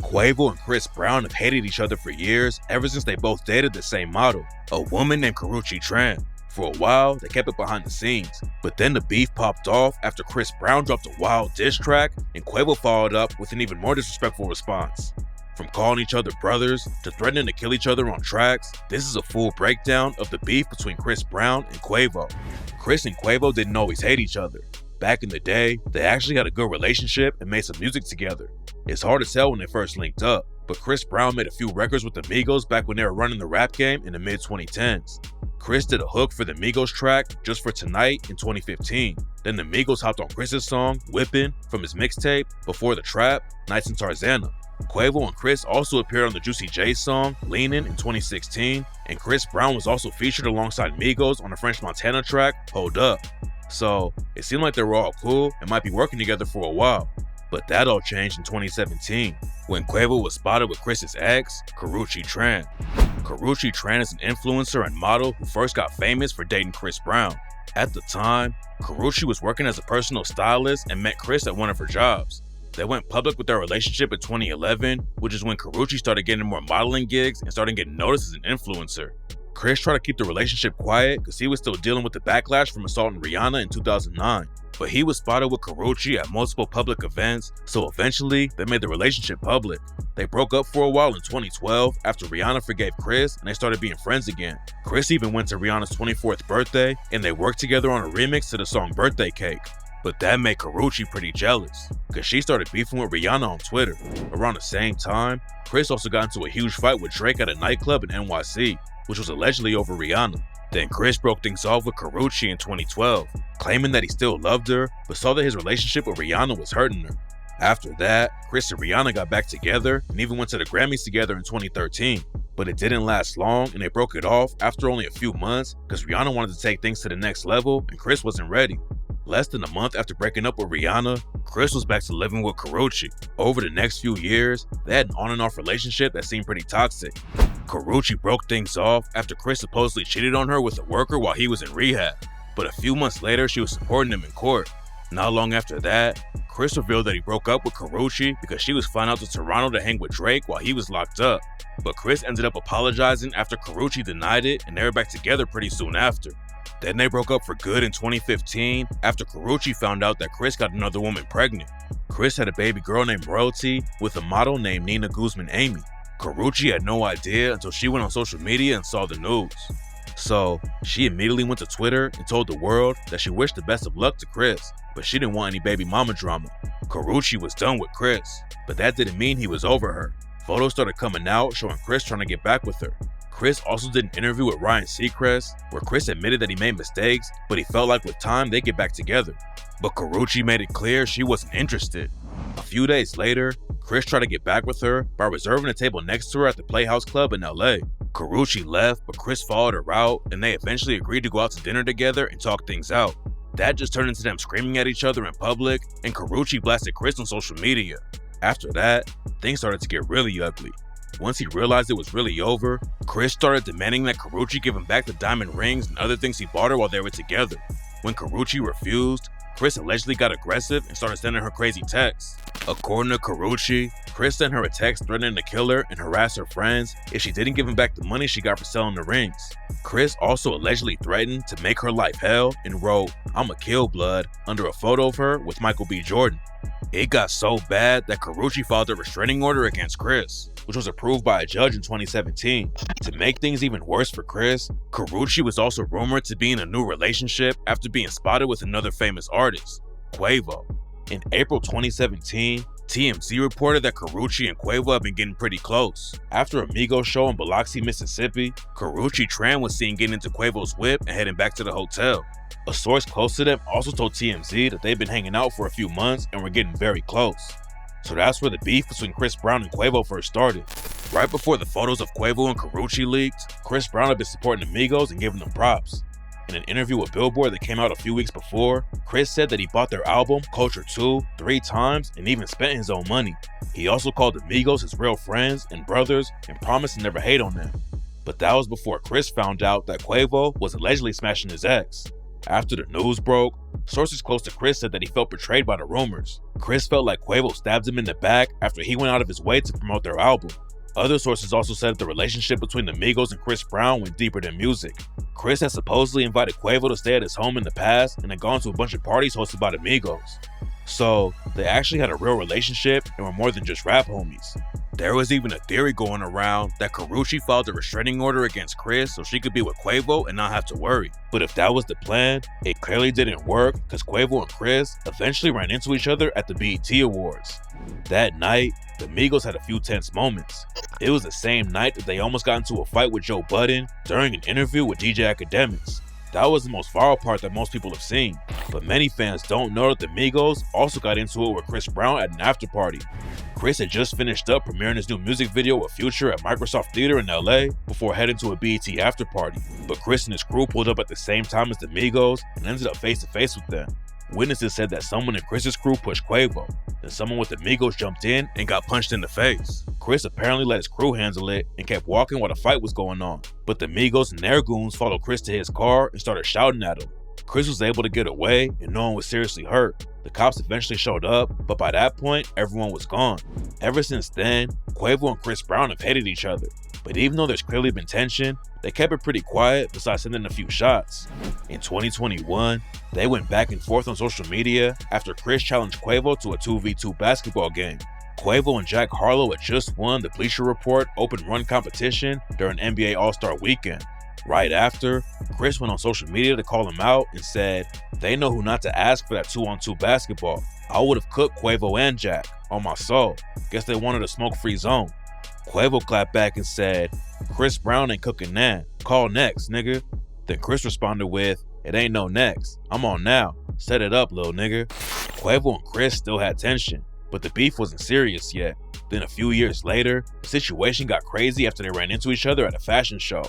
Quavo and Chris Brown have hated each other for years, ever since they both dated the same model, a woman named Karrueche Tran. For a while, they kept it behind the scenes, but then the beef popped off after Chris Brown dropped a wild diss track, and Quavo followed up with an even more disrespectful response. From calling each other brothers to threatening to kill each other on tracks, this is a full breakdown of the beef between Chris Brown and Quavo. Chris and Quavo didn't always hate each other. Back in the day, they actually had a good relationship and made some music together. It's hard to tell when they first linked up, but Chris Brown made a few records with the Migos back when they were running the rap game in the mid-2010s. Chris did a hook for the Migos track, Just For Tonight, in 2015. Then the Migos hopped on Chris's song, Whippin', from his mixtape, Before the Trap, Nights in Tarzana. Quavo and Chris also appeared on the Juicy J song, Leanin', in 2016, and Chris Brown was also featured alongside Migos on the French Montana track, Hold Up. So, it seemed like they were all cool and might be working together for a while. But that all changed in 2017, when Quavo was spotted with Chris's ex, Karrueche Tran. Karrueche Tran is an influencer and model who first got famous for dating Chris Brown. At the time, Karrueche was working as a personal stylist and met Chris at one of her jobs. They went public with their relationship in 2011, which is when Karrueche started getting more modeling gigs and started getting noticed as an influencer. Chris tried to keep the relationship quiet because he was still dealing with the backlash from assaulting Rihanna in 2009. But he was spotted with Karrueche at multiple public events, so eventually they made the relationship public. They broke up for a while in 2012 after Rihanna forgave Chris and they started being friends again. Chris even went to Rihanna's 24th birthday and they worked together on a remix to the song Birthday Cake. But that made Karrueche pretty jealous, because she started beefing with Rihanna on Twitter. Around the same time, Chris also got into a huge fight with Drake at a nightclub in NYC, which was allegedly over Rihanna. Then Chris broke things off with Karrueche in 2012, claiming that he still loved her, but saw that his relationship with Rihanna was hurting her. After that, Chris and Rihanna got back together and even went to the Grammys together in 2013. But it didn't last long and they broke it off after only a few months because Rihanna wanted to take things to the next level and Chris wasn't ready. Less than a month after breaking up with Rihanna, Chris was back to living with Karrueche. Over the next few years, they had an on and off relationship that seemed pretty toxic. Karrueche broke things off after Chris supposedly cheated on her with a worker while he was in rehab. But a few months later, she was supporting him in court. Not long after that, Chris revealed that he broke up with Karrueche because she was flying out to Toronto to hang with Drake while he was locked up. But Chris ended up apologizing after Karrueche denied it and they were back together pretty soon after. Then they broke up for good in 2015 after Karrueche found out that Chris got another woman pregnant. Chris had a baby girl named Royalty with a model named Nina Guzman Amy. Karrueche had no idea until she went on social media and saw the news. So, she immediately went to Twitter and told the world that she wished the best of luck to Chris, but she didn't want any baby mama drama. Karrueche was done with Chris, but that didn't mean he was over her. Photos started coming out showing Chris trying to get back with her. Chris also did an interview with Ryan Seacrest where Chris admitted that he made mistakes, but he felt like with time they'd get back together. But Karrueche made it clear she wasn't interested. A few days later, Chris tried to get back with her by reserving a table next to her at the Playhouse Club in LA. Karrueche left, but Chris followed her out and they eventually agreed to go out to dinner together and talk things out. That just turned into them screaming at each other in public and Karrueche blasted Chris on social media. After that, things started to get really ugly. Once he realized it was really over, Chris started demanding that Karrueche give him back the diamond rings and other things he bought her while they were together. When Karrueche refused, Chris allegedly got aggressive and started sending her crazy texts. According to Karrueche, Chris sent her a text threatening to kill her and harass her friends if she didn't give him back the money she got for selling the rings. Chris also allegedly threatened to make her life hell and wrote, "I'ma kill blood," under a photo of her with Michael B. Jordan. It got so bad that Karrueche filed a restraining order against Chris, which was approved by a judge in 2017. To make things even worse for Chris, Karrueche was also rumored to be in a new relationship after being spotted with another famous artist, Quavo. In April 2017, TMZ reported that Karrueche and Quavo have been getting pretty close. After a Migos show in Biloxi, Mississippi, Karrueche Tran was seen getting into Quavo's whip and heading back to the hotel. A source close to them also told TMZ that they've been hanging out for a few months and were getting very close. So that's where the beef between Chris Brown and Quavo first started. Right before the photos of Quavo and Karrueche leaked, Chris Brown had been supporting the Migos and giving them props. In an interview with Billboard that came out a few weeks before, Chris said that he bought their album, Culture 2, 3 times and even spent his own money. He also called the Migos his real friends and brothers and promised to never hate on them. But that was before Chris found out that Quavo was allegedly smashing his ex. After the news broke, sources close to Chris said that he felt betrayed by the rumors. Chris felt like Quavo stabbed him in the back after he went out of his way to promote their album. Other sources also said that the relationship between the Migos and Chris Brown went deeper than music. Chris had supposedly invited Quavo to stay at his home in the past and had gone to a bunch of parties hosted by the Migos. So, they actually had a real relationship and were more than just rap homies. There was even a theory going around that Karrueche filed a restraining order against Chris so she could be with Quavo and not have to worry. But if that was the plan, it clearly didn't work because Quavo and Chris eventually ran into each other at the BET Awards. That night, the Migos had a few tense moments. It was the same night that they almost got into a fight with Joe Budden during an interview with DJ Academics. That was the most viral part that most people have seen, but many fans don't know that the Migos also got into it with Chris Brown at an after party. Chris had just finished up premiering his new music video with Future at Microsoft Theater in LA before heading to a BET after party, but Chris and his crew pulled up at the same time as the Migos and ended up face to face with them. Witnesses said that someone in Chris's crew pushed Quavo, then someone with the Migos jumped in and got punched in the face. Chris apparently let his crew handle it and kept walking while the fight was going on, but the Migos and their goons followed Chris to his car and started shouting at him. Chris was able to get away and no one was seriously hurt. The cops eventually showed up, but by that point, everyone was gone. Ever since then, Quavo and Chris Brown have hated each other, but even though there's clearly been tension, they kept it pretty quiet besides sending a few shots. In 2021, they went back and forth on social media after Chris challenged Quavo to a 2v2 basketball game. Quavo and Jack Harlow had just won the Bleacher Report Open Run competition during NBA All-Star Weekend. Right after, Chris went on social media to call him out and said, "They know who not to ask for that 2-on-2 basketball. I would have cooked Quavo and Jack, on my soul. Guess they wanted a smoke-free zone." Quavo clapped back and said, "Chris Brown ain't cooking that. Call next, nigga." Then Chris responded with, "It ain't no next. I'm on now. Set it up, little nigga." Quavo and Chris still had tension, but the beef wasn't serious yet. Then a few years later, the situation got crazy after they ran into each other at a fashion show.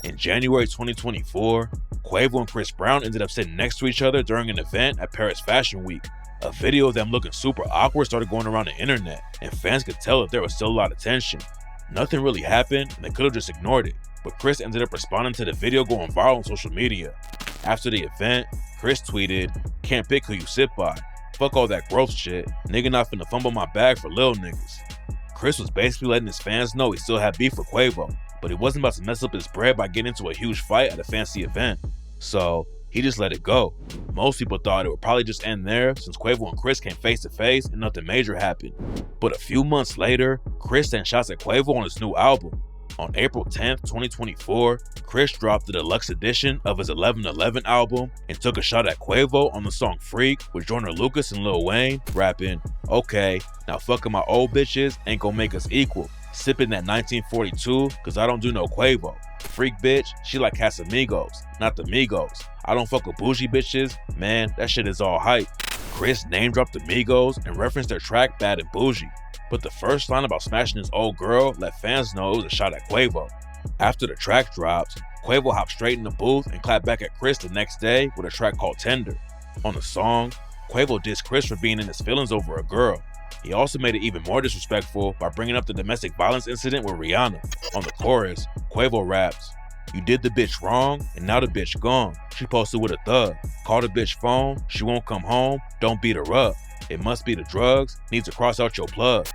In January 2024, Quavo and Chris Brown ended up sitting next to each other during an event at Paris Fashion Week. A video of them looking super awkward started going around the internet, and fans could tell that there was still a lot of tension. Nothing really happened, and they could have just ignored it, but Chris ended up responding to the video going viral on social media. After the event, Chris tweeted, "Can't pick who you sit by. Fuck all that growth shit. Nigga not finna fumble my bag for lil niggas." Chris was basically letting his fans know he still had beef with Quavo, but he wasn't about to mess up his bread by getting into a huge fight at a fancy event. So, he just let it go. Most people thought it would probably just end there since Quavo and Chris came face to face and nothing major happened. But a few months later, Chris sent shots at Quavo on his new album. On April 10th, 2024, Chris dropped the deluxe edition of his 1111 album and took a shot at Quavo on the song Freak with Joyner Lucas and Lil Wayne, rapping, "Okay, now fucking my old bitches ain't gonna make us equal. Sipping that 1942, cause I don't do no Quavo. Freak bitch, she like Casamigos, not the Migos. I don't fuck with bougie bitches, man, that shit is all hype." Chris name dropped the Migos and referenced their track Bad and Bougie, but the first line about smashing his old girl let fans know it was a shot at Quavo. After the track dropped, Quavo hopped straight in the booth and clapped back at Chris the next day with a track called Tender. On the song, Quavo dissed Chris for being in his feelings over a girl. He also made it even more disrespectful by bringing up the domestic violence incident with Rihanna. On the chorus, Quavo raps, "You did the bitch wrong, and now the bitch gone. She posted with a thug. Call the bitch phone, she won't come home, don't beat her up. It must be the drugs, need to cross out your plug."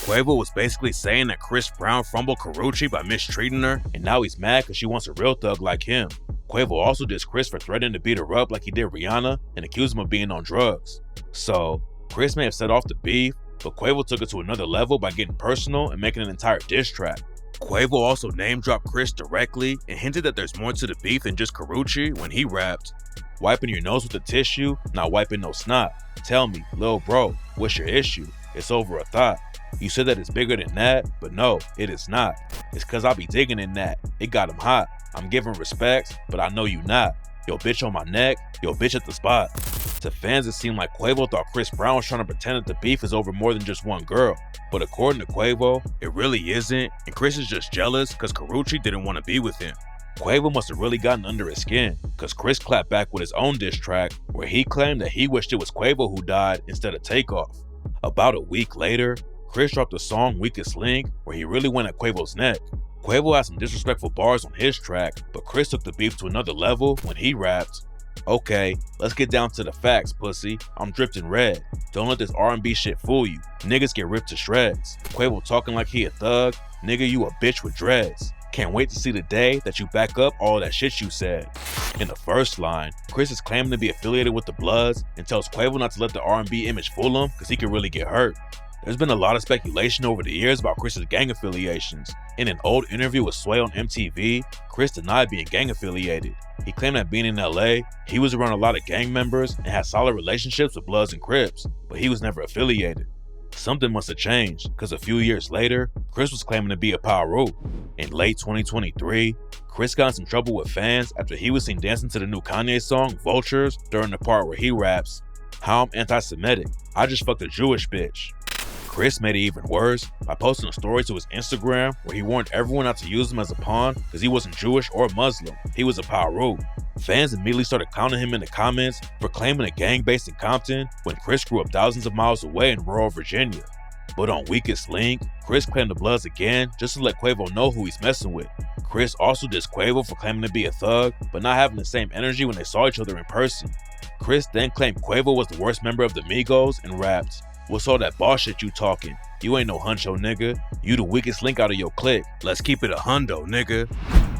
Quavo was basically saying that Chris Brown fumbled Karrueche by mistreating her, and now he's mad because she wants a real thug like him. Quavo also dissed Chris for threatening to beat her up like he did Rihanna and accused him of being on drugs. So, Chris may have set off the beef, but Quavo took it to another level by getting personal and making an entire diss track. Quavo also name-dropped Chris directly and hinted that there's more to the beef than just Karrueche when he rapped, "Wiping your nose with a tissue, not wiping no snot. Tell me, lil bro, what's your issue? It's over a thought. You said that it's bigger than that, but no, it is not. It's cause I be digging in that. It got him hot. I'm giving respects, but I know you not. Yo bitch on my neck, yo bitch at the spot." To fans, it seemed like Quavo thought Chris Brown was trying to pretend that the beef is over more than just one girl. But according to Quavo, it really isn't, and Chris is just jealous because Karrueche didn't want to be with him. Quavo must have really gotten under his skin, because Chris clapped back with his own diss track, where he claimed that he wished it was Quavo who died instead of Takeoff. About a week later, Chris dropped the song Weakest Link, where he really went at Quavo's neck. Quavo had some disrespectful bars on his track, but Chris took the beef to another level when he rapped, Okay, let's get down to the facts, pussy. I'm drifting red. Don't let this R&B shit fool you. Niggas get ripped to shreds. Quavo talking like he a thug. Nigga, you a bitch with dreads. Can't wait to see the day that you back up all that shit you said. In the first line, Chris is claiming to be affiliated with the Bloods and tells Quavo not to let the R&B image fool him because he could really get hurt. There's been a lot of speculation over the years about Chris's gang affiliations. In an old interview with Sway on MTV, Chris denied being gang affiliated. He claimed that being in LA, he was around a lot of gang members and had solid relationships with Bloods and Crips, but he was never affiliated. Something must have changed, because a few years later, Chris was claiming to be a Pyro. In late 2023, Chris got in some trouble with fans after he was seen dancing to the new Kanye song, Vultures, during the part where he raps, "How I'm anti-Semitic, I just fucked a Jewish bitch." Chris made it even worse by posting a story to his Instagram where he warned everyone not to use him as a pawn because he wasn't Jewish or Muslim, he was a Pyro. Fans immediately started clowning him in the comments for claiming a gang based in Compton when Chris grew up thousands of miles away in rural Virginia. But on Weakest Link, Chris claimed the Bloods again just to let Quavo know who he's messing with. Chris also dissed Quavo for claiming to be a thug, but not having the same energy when they saw each other in person. Chris then claimed Quavo was the worst member of the Migos and rapped, "What's all that boss shit you talking? You ain't no huncho, nigga. You the weakest link out of your clique. Let's keep it a hundo, nigga."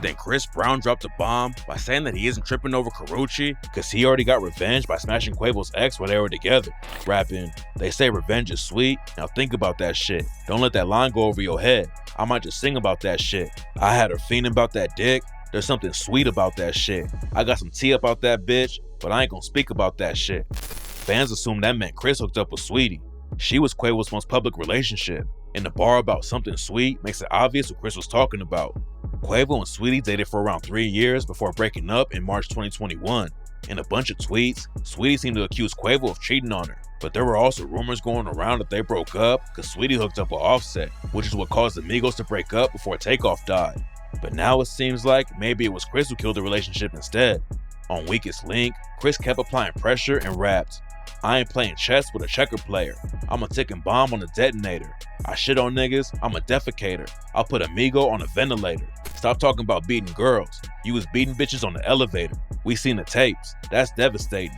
Then Chris Brown dropped a bomb by saying that he isn't tripping over Karrueche because he already got revenge by smashing Quavo's ex while they were together. Rapping, "They say revenge is sweet. Now think about that shit. Don't let that line go over your head. I might just sing about that shit. I had her fiending about that dick. There's something sweet about that shit. I got some tea about that bitch, but I ain't gonna speak about that shit." Fans assumed that meant Chris hooked up with Sweetie. She was Quavo's most public relationship, and the bar about something sweet makes it obvious what Chris was talking about. Quavo and Sweetie dated for around 3 years before breaking up in March 2021. In a bunch of tweets, Sweetie seemed to accuse Quavo of cheating on her, but there were also rumors going around that they broke up because Sweetie hooked up with Offset, which is what caused the Migos to break up before Takeoff died. But now it seems like maybe it was Chris who killed the relationship instead. On Weakest Link, Chris kept applying pressure and rapped, "I ain't playing chess with a checker player. I'm a ticking bomb on a detonator. I shit on niggas, I'm a defecator. I'll put Amigo on a ventilator. Stop talking about beating girls. You was beating bitches on the elevator. We seen the tapes. That's devastating."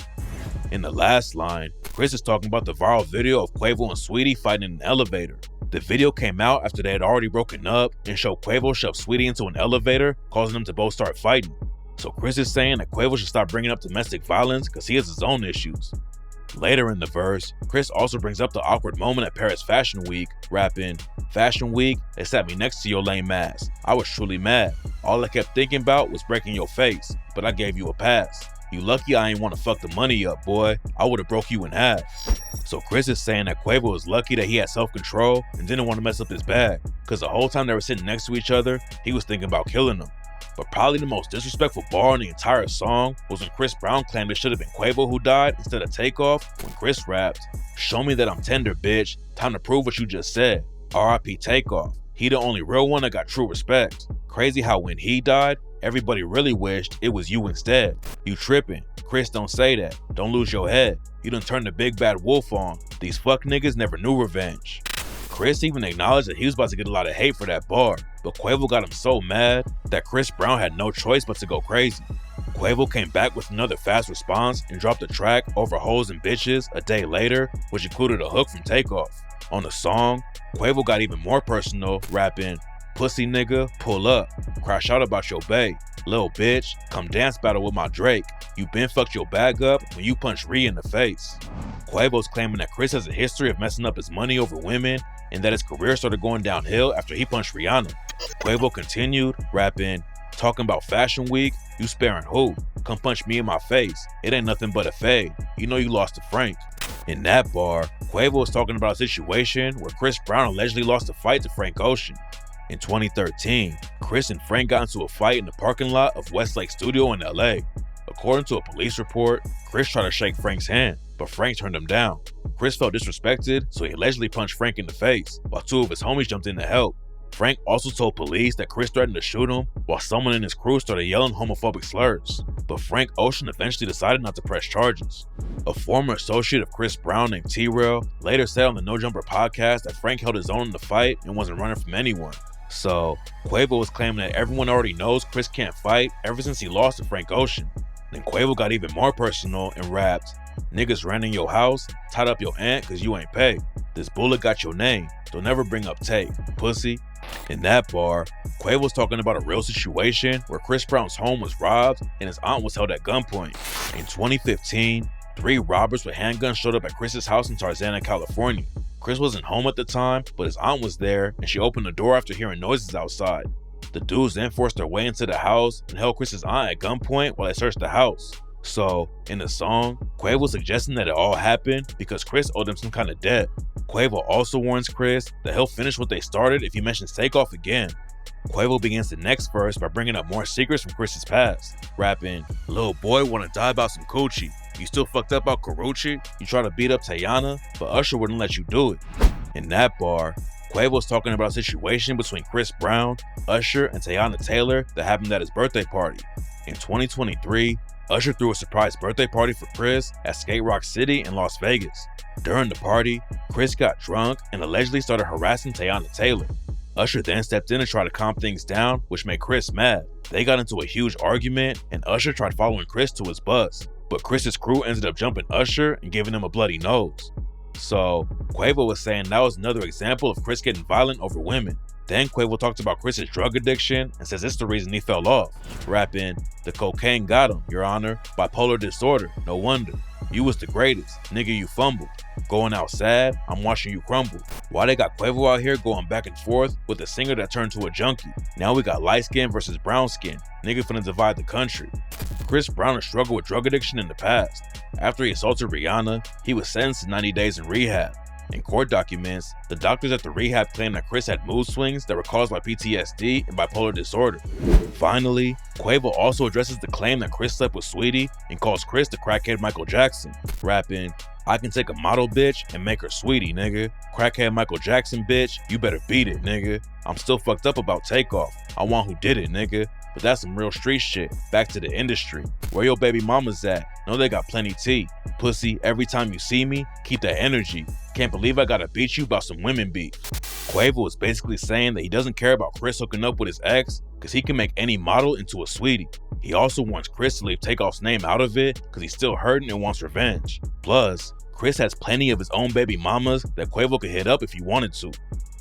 In the last line, Chris is talking about the viral video of Quavo and Sweetie fighting in an elevator. The video came out after they had already broken up and showed Quavo shove Sweetie into an elevator, causing them to both start fighting. So Chris is saying that Quavo should stop bringing up domestic violence because he has his own issues. Later in the verse, Chris also brings up the awkward moment at Paris Fashion Week, rapping, "Fashion Week, they sat me next to your lame ass. I was truly mad. All I kept thinking about was breaking your face, but I gave you a pass. You lucky I ain't want to fuck the money up, boy. I would've broke you in half." So Chris is saying that Quavo was lucky that he had self-control and didn't want to mess up his bag, because the whole time they were sitting next to each other, he was thinking about killing them. But probably the most disrespectful bar in the entire song was when Chris Brown claimed it should have been Quavo who died instead of Takeoff when Chris rapped, "Show me that I'm tender, bitch. Time to prove what you just said. R.I.P. Takeoff. He the only real one that got true respect. Crazy how when he died, everybody really wished it was you instead. You tripping. Chris, don't say that. Don't lose your head. You done turned the big bad wolf on. These fuck niggas never knew revenge." Chris even acknowledged that he was about to get a lot of hate for that bar, but Quavo got him so mad that Chris Brown had no choice but to go crazy. Quavo came back with another fast response and dropped a track, Over Hoes and Bitches, a day later, which included a hook from Takeoff. On the song, Quavo got even more personal, rapping, "Pussy nigga, pull up, crash out about your bae. Lil bitch, come dance battle with my Drake. You been fucked your bag up when you punched Ree in the face." Quavo's claiming that Chris has a history of messing up his money over women and that his career started going downhill after he punched Rihanna. Quavo continued, rapping, "Talking about Fashion Week, you sparing who? Come punch me in my face. It ain't nothing but a fade. You know you lost to Frank." In that bar, Quavo was talking about a situation where Chris Brown allegedly lost a fight to Frank Ocean. In 2013, Chris and Frank got into a fight in the parking lot of Westlake Studio in LA. According to a police report, Chris tried to shake Frank's hand, but Frank turned him down. Chris felt disrespected, so he allegedly punched Frank in the face, while two of his homies jumped in to help. Frank also told police that Chris threatened to shoot him, while someone in his crew started yelling homophobic slurs. But Frank Ocean eventually decided not to press charges. A former associate of Chris Brown named T-Rail later said on the No Jumper podcast that Frank held his own in the fight and wasn't running from anyone. So, Quavo was claiming that everyone already knows Chris can't fight ever since he lost to Frank Ocean. Then Quavo got even more personal and rapped, "Niggas ran in your house, tied up your aunt cause you ain't pay. This bullet got your name, don't never bring up tape, pussy." In that bar, Quavo's talking about a real situation where Chris Brown's home was robbed and his aunt was held at gunpoint. In 2015, 3 robbers with handguns showed up at Chris's house in Tarzana, California. Chris wasn't home at the time, but his aunt was there and she opened the door after hearing noises outside. The dudes then forced their way into the house and held Chris's aunt at gunpoint while they searched the house. So, in the song, Quavo suggesting that it all happened because Chris owed him some kind of debt. Quavo also warns Chris that he'll finish what they started if he mentions Takeoff again. Quavo begins the next verse by bringing up more secrets from Chris's past, rapping, "Little boy wanna die about some coochie. You still fucked up about Karuchi? You try to beat up Tayana, but Usher wouldn't let you do it." In that bar, Quavo's talking about a situation between Chris Brown, Usher, and Teyana Taylor that happened at his birthday party. In 2023, Usher threw a surprise birthday party for Chris at Skate Rock City in Las Vegas. During the party, Chris got drunk and allegedly started harassing Teyana Taylor. Usher then stepped in and tried to calm things down, which made Chris mad. They got into a huge argument, and Usher tried following Chris to his bus, but Chris's crew ended up jumping Usher and giving him a bloody nose. So, Quavo was saying that was another example of Chris getting violent over women. Then Quavo talked about Chris's drug addiction and says it's the reason he fell off, rapping, "The cocaine got him, your honor. Bipolar disorder, no wonder. You was the greatest, nigga, you fumbled. Going out sad, I'm watching you crumble." Why they got Quavo out here going back and forth with a singer that turned to a junkie? Now we got light skin versus brown skin. Nigga finna divide the country. Chris Brown has struggled with drug addiction in the past. After he assaulted Rihanna, he was sentenced to 90 days in rehab. In court documents, the doctors at the rehab claimed that Chris had mood swings that were caused by PTSD and bipolar disorder. Finally, Quavo also addresses the claim that Chris slept with Sweetie and calls Chris the crackhead Michael Jackson, rapping, "I can take a model bitch and make her Sweetie, nigga. Crackhead Michael Jackson bitch, you better beat it, nigga. I'm still fucked up about Takeoff. I want who did it, nigga. But that's some real street shit. Back to the industry. Where your baby mamas at? Know they got plenty tea. Pussy, every time you see me, keep that energy. Can't believe I gotta beat you about some women beef." Quavo is basically saying that he doesn't care about Chris hooking up with his ex because he can make any model into a Sweetie. He also wants Chris to leave Takeoff's name out of it because he's still hurting and wants revenge. Plus, Chris has plenty of his own baby mamas that Quavo could hit up if he wanted to.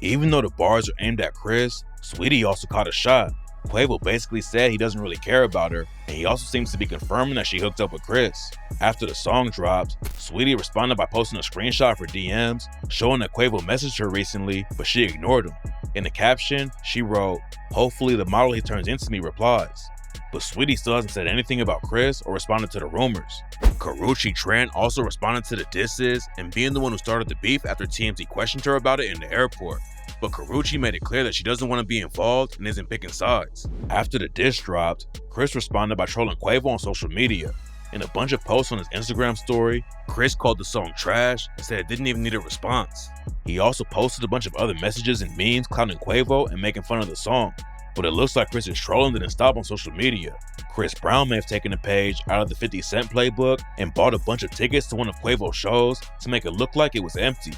Even though the bars are aimed at Chris, Sweetie also caught a shot. Quavo basically said he doesn't really care about her, and he also seems to be confirming that she hooked up with Chris. After the song dropped, Sweetie responded by posting a screenshot of her DMs, showing that Quavo messaged her recently, but she ignored him. In the caption, she wrote, "Hopefully the model he turns into me replies." But Sweetie still hasn't said anything about Chris or responded to the rumors. Karrueche Tran also responded to the disses and being the one who started the beef after TMZ questioned her about it in the airport. But Karrueche made it clear that she doesn't want to be involved and isn't picking sides. After the diss dropped, Chris responded by trolling Quavo on social media. In a bunch of posts on his Instagram story, Chris called the song trash and said it didn't even need a response. He also posted a bunch of other messages and memes clowning Quavo and making fun of the song. But it looks like Chris's trolling didn't stop on social media. Chris Brown may have taken a page out of the 50 Cent playbook and bought a bunch of tickets to one of Quavo's shows to make it look like it was empty.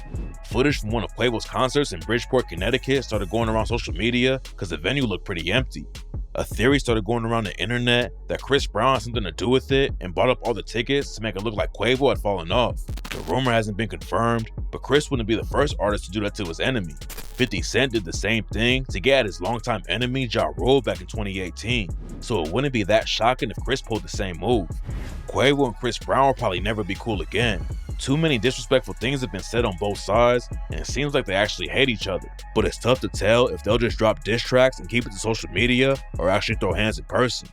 Footage from one of Quavo's concerts in Bridgeport, Connecticut started going around social media because the venue looked pretty empty. A theory started going around the internet that Chris Brown had something to do with it and bought up all the tickets to make it look like Quavo had fallen off. The rumor hasn't been confirmed, but Chris wouldn't be the first artist to do that to his enemy. 50 Cent did the same thing to get at his longtime enemy Ja Rule back in 2018, so it wouldn't be that shocking if Chris pulled the same move. Quavo and Chris Brown will probably never be cool again. Too many disrespectful things have been said on both sides, and it seems like they actually hate each other. But it's tough to tell if they'll just drop diss tracks and keep it to social media or actually throw hands in person.